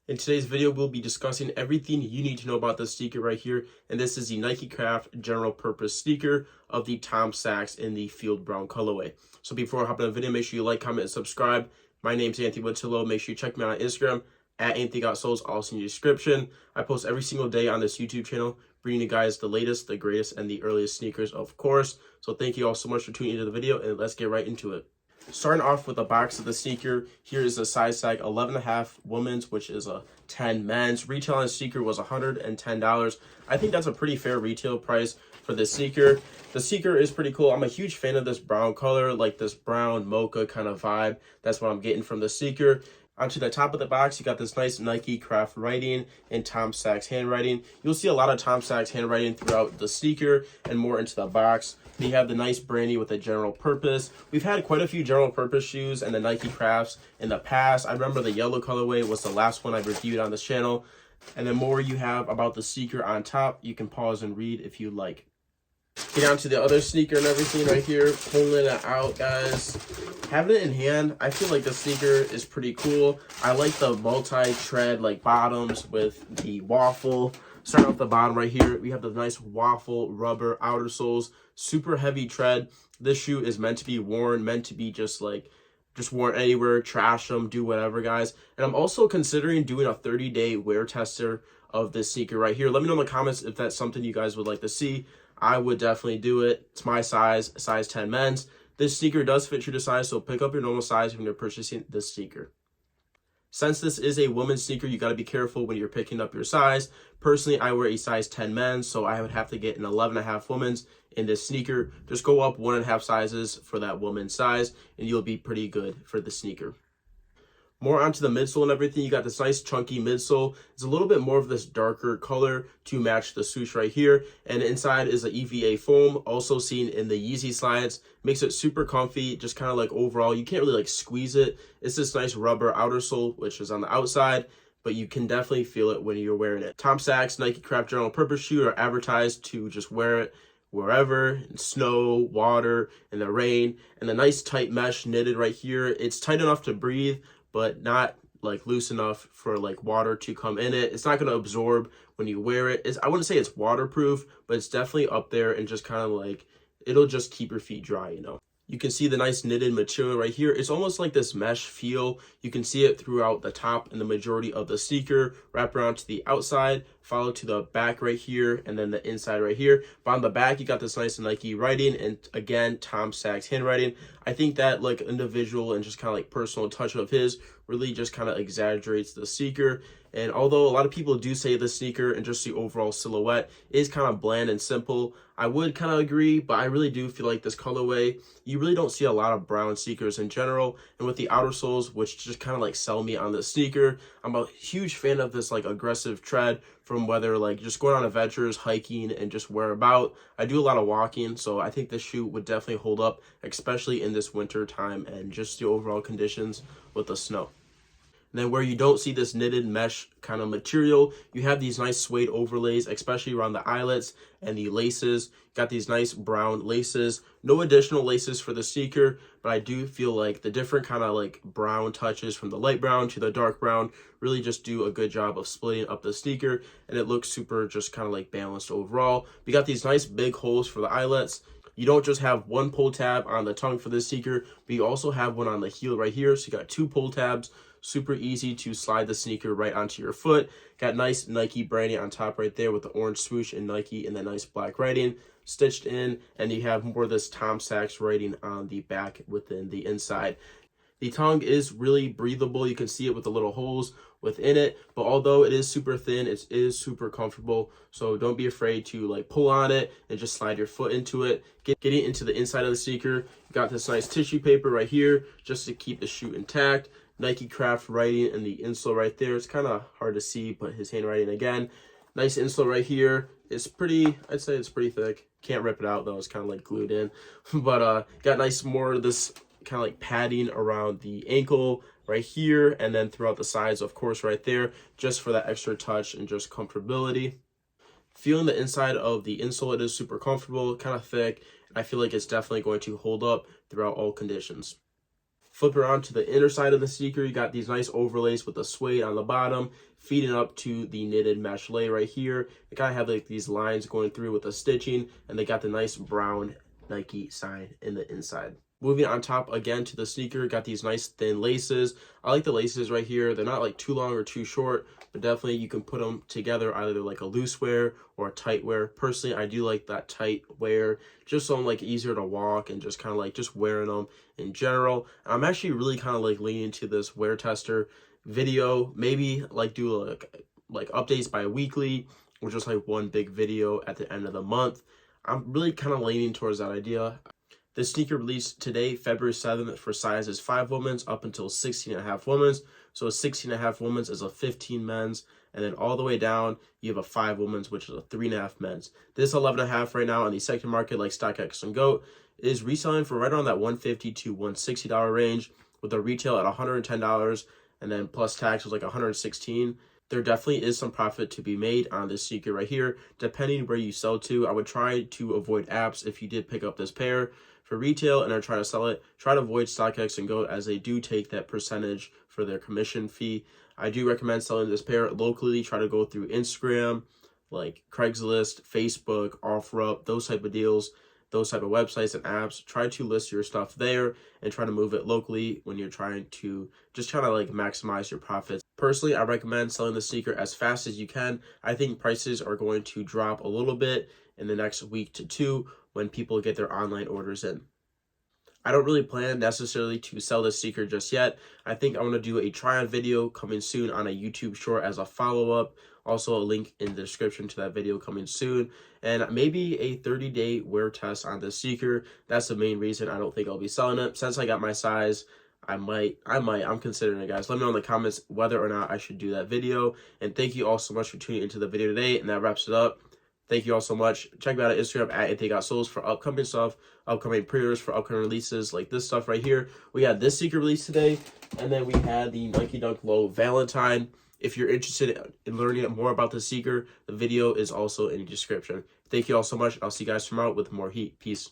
In today's video, we'll be discussing everything you need to know about this sneaker right here. And this is the NikeCraft general purpose sneaker of the Tom Sachs in the field brown colorway. So before I hop in the video, make sure you like, comment, and subscribe. My name's Anthony Midsole. Make sure you check me out on Instagram at Anthony.Souls, also in the description. I post every single day on this YouTube channel, bringing you guys the latest, the greatest, and the earliest sneakers, of course. So thank you all so much for tuning into the video, and let's get right into it. Starting off with the box of the sneaker, here is the size tag 11.5 women's, which is a 10 men's. Retail on the sneaker was $110. I think that's a pretty fair retail price for this sneaker. The sneaker is pretty cool. I'm a huge fan of this brown color, like this brown mocha kind of vibe. That's what I'm getting from the sneaker. Onto the top of the box, you got this nice NikeCraft writing and Tom Sachs handwriting. You'll see a lot of Tom Sachs handwriting throughout the sneaker and more into the box. You have the nice branding with a general purpose. We've had quite a few general purpose shoes and the NikeCrafts in the past. I remember the yellow colorway was the last one I reviewed on this channel. And the more you have about the sneaker on top, you can pause and read if you like. Get down to the other sneaker and everything right here. Pulling it out, guys. Having it in hand, I feel like the sneaker is pretty cool. I like the multi-tread like bottoms with the waffle. Starting off the bottom right here, we have the nice waffle rubber outer soles. Super heavy tread. This shoe is meant to be worn, meant to be just worn anywhere, trash them, do whatever, guys. And I'm also considering doing a 30-day wear tester of this sneaker right here. Let me know in the comments if that's something you guys would like to see. I would definitely do it. It's my size 10 men's. This sneaker does fit you to size, so pick up your normal size when you're purchasing this sneaker. Since this is a woman's sneaker, you got to be careful when you're picking up your size. Personally, I wear a size 10 men's, so I would have to get an 11.5 women's in this sneaker. Just go up 1.5 sizes for that woman's size, and you'll be pretty good for the sneaker. More onto the midsole and everything, you got this nice chunky midsole. It's a little bit more of this darker color to match the swoosh right here. And inside is the EVA foam, also seen in the Yeezy slides. Makes it super comfy, just kind of like overall, you can't really like squeeze it. It's this nice rubber outer sole, which is on the outside, but you can definitely feel it when you're wearing it. Tom Sachs NikeCraft general purpose shoe are advertised to just wear it wherever, in snow, water, in the rain. And the nice tight mesh knitted right here. It's tight enough to breathe, but not like loose enough for like water to come in it. It's not going to absorb when you wear it. I wouldn't say it's waterproof, but it's definitely up there and just kind of like, it'll just keep your feet dry, you know. You can see the nice knitted material right here. It's almost like this mesh feel. You can see it throughout the top and the majority of the sneaker. Wrap around to the outside, follow to the back right here, and then the inside right here. But on the back, you got this nice Nike writing, and again, Tom Sachs handwriting. I think that like individual and just kind of like personal touch of his really just kind of exaggerates the sneaker. And although a lot of people do say the sneaker and just the overall silhouette is kind of bland and simple, I would kind of agree, but I really do feel like this colorway, you really don't see a lot of brown sneakers in general. And with the outer soles, which just kind of like sell me on the sneaker, I'm a huge fan of this like aggressive tread from whether like just going on adventures, hiking, and just where about. I do a lot of walking, so I think this shoe would definitely hold up, especially in this winter time and just the overall conditions with the snow. And then where you don't see this knitted mesh kind of material, you have these nice suede overlays, especially around the eyelets and the laces. Got these nice brown laces. No additional laces for the sneaker, but I do feel like the different kind of like brown touches from the light brown to the dark brown really just do a good job of splitting up the sneaker, and it looks super just kind of like balanced overall. We got these nice big holes for the eyelets. You don't just have one pull tab on the tongue for this sneaker, but you also have one on the heel right here. So you got two pull tabs. Super easy to slide the sneaker right onto your foot. Got nice Nike branding on top right there with the orange swoosh and Nike and the nice black writing stitched in. And you have more of this Tom Sachs writing on the back within the inside. The tongue is really breathable. You can see it with the little holes within it. But although it is super thin, it is super comfortable. So don't be afraid to like pull on it and just slide your foot into it. Getting into the inside of the sneaker, you got this nice tissue paper right here just to keep the shoe intact. NikeCraft writing and the insole right there. It's kind of hard to see, but his handwriting again. Nice insole right here. It's pretty, I'd say it's pretty thick. Can't rip it out though, it's kind of like glued in. But got nice more of this kind of like padding around the ankle right here, and then throughout the sides, of course, right there, just for that extra touch and just comfortability. Feeling the inside of the insole, it is super comfortable, kind of thick. I feel like it's definitely going to hold up throughout all conditions. Flip around to the inner side of the sneaker. You got these nice overlays with the suede on the bottom, feeding up to the knitted mesh lay right here. They kind of have like these lines going through with the stitching, and they got the nice brown Nike sign in the inside. Moving on top again to the sneaker, got these nice thin laces. I like the laces right here. They're not like too long or too short, but definitely you can put them together, either like a loose wear or a tight wear. Personally, I do like that tight wear, just so I'm like easier to walk and just kind of like just wearing them in general. I'm actually really kind of like leaning to this wear tester video, maybe like do like updates bi-weekly or just like one big video at the end of the month. I'm really kind of leaning towards that idea. The sneaker released today, February 7th, for sizes 5 women's up until 16.5 women's. So a 16.5 women's is a 15 men's, and then all the way down, you have a 5 women's, which is a 3.5 men's. This 11.5 right now on the second market, like StockX and GOAT, is reselling for right around that $150 to $160 range, with a retail at $110, and then plus tax was like $116. There definitely is some profit to be made on this sneaker right here, depending where you sell to. I would try to avoid apps if you did pick up this pair for retail and are trying to sell it. Try to avoid StockX and GOAT, as they do take that percentage for their commission fee. I do recommend selling this pair locally. Try to go through Instagram, like Craigslist, Facebook, OfferUp, those type of deals, those type of websites and apps. Try to list your stuff there and try to move it locally when you're trying to just kind of like maximize your profits. Personally, I recommend selling the sneaker as fast as you can. I think prices are going to drop a little bit in the next week to two when people get their online orders in. I don't really plan necessarily to sell this sneaker just yet. I think I want to do a try-on video coming soon on a YouTube short as a follow-up. Also, a link in the description to that video coming soon. And maybe a 30-day wear test on this sneaker. That's the main reason I don't think I'll be selling it. Since I got my size, I'm considering it, guys. Let me know in the comments whether or not I should do that video. And thank you all so much for tuning into the video today. And that wraps it up. Thank you all so much. Check me out on Instagram at @InTakeOutSoles for upcoming stuff, upcoming pre-orders for upcoming releases like this stuff right here. We had this sneaker release today, and then we had the Nike Dunk Low Valentine. If you're interested in learning more about the sneaker, the video is also in the description. Thank you all so much. I'll see you guys tomorrow with more heat. Peace.